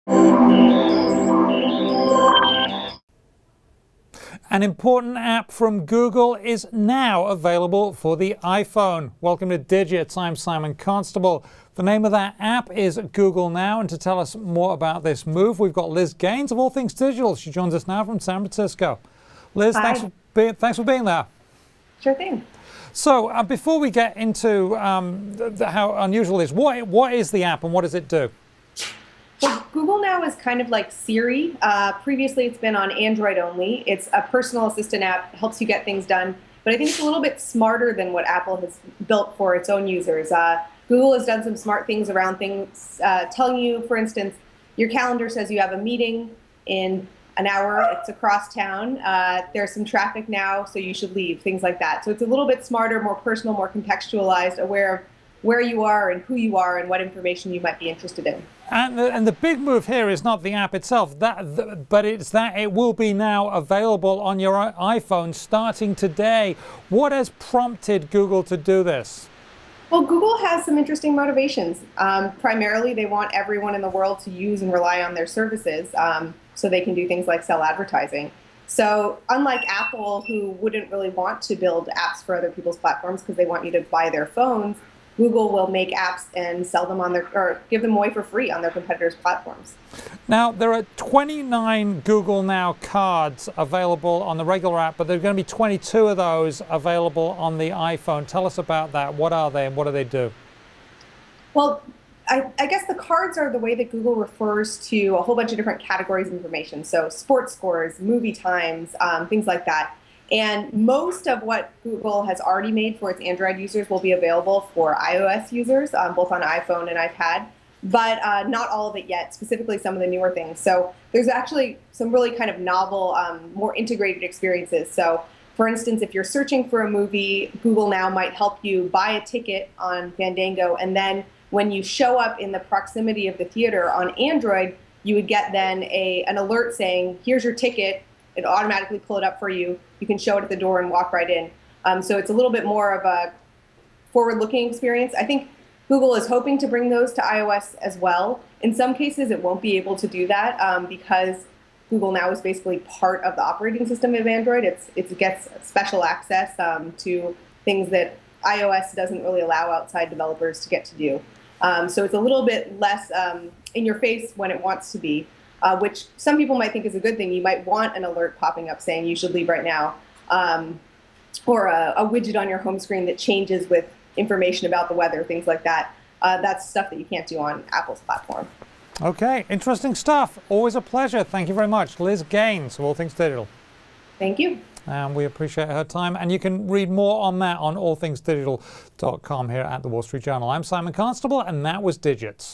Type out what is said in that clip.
An important app from Google is now available for the iPhone. Welcome to Digits. I'm Simon Constable. The name of that app is Google Now, and to tell us more about this move, we've got Liz Gannes of All Things Digital. She joins us now from San Francisco. Liz, Hi. thanks for being there. Sure thing. So before we get into how unusual it is, what is the app and what does it do? Well, Google Now is kind of like Siri. Previously, it's been on Android only. It's a personal assistant app, helps you get things done. But I think it's a little bit smarter than what Apple has built for its own users. Google has done some smart things around things, telling you, for instance, your calendar says you have a meeting in an hour, it's across town, there's some traffic now, so you should leave, things like that. So it's a little bit smarter, more personal, more contextualized, aware of where you are and who you are and what information you might be interested in. And the big move here is not the app itself, but it's that it will be now available on your iPhone starting today. What has prompted Google to do this? Well, Google has some interesting motivations. Primarily, they want everyone in the world to use and rely on their services so they can do things like sell advertising. So unlike Apple, who wouldn't really want to build apps for other people's platforms because they want you to buy their phones, Google will make apps and sell them on their, or give them away for free on their competitors' platforms. Now, there are 29 Google Now cards available on the regular app, but there are going to be 22 of those available on the iPhone. Tell us about that. What are they and what do they do? Well, I guess the cards are the way that Google refers to a whole bunch of different categories of information. So sports scores, movie times, things like that. And most of what Google has already made for its Android users will be available for iOS users, both on iPhone and iPad, but not all of it yet, specifically some of the newer things. So there's actually some really kind of novel, more integrated experiences. So for instance, if you're searching for a movie, Google Now might help you buy a ticket on Fandango, and then when you show up in the proximity of the theater on Android, you would get then an alert saying, here's your ticket. It automatically pull it up for you. You can show it at the door and walk right in. So it's a little bit more of a forward-looking experience. I think Google is hoping to bring those to iOS as well. In some cases, it won't be able to do that because Google Now is basically part of the operating system of Android. It gets special access to things that iOS doesn't really allow outside developers to get to do. So it's a little bit less in your face when it wants to be. Which some people might think is a good thing. You might want an alert popping up saying you should leave right now, or a widget on your home screen that changes with information about the weather, things like that. That's stuff that you can't do on Apple's platform. Okay, interesting stuff. Always a pleasure. Thank you very much. Liz Gannes of All Things Digital. Thank you. And we appreciate her time. And you can read more on that on allthingsdigital.com here at the Wall Street Journal. I'm Simon Constable, and that was Digits.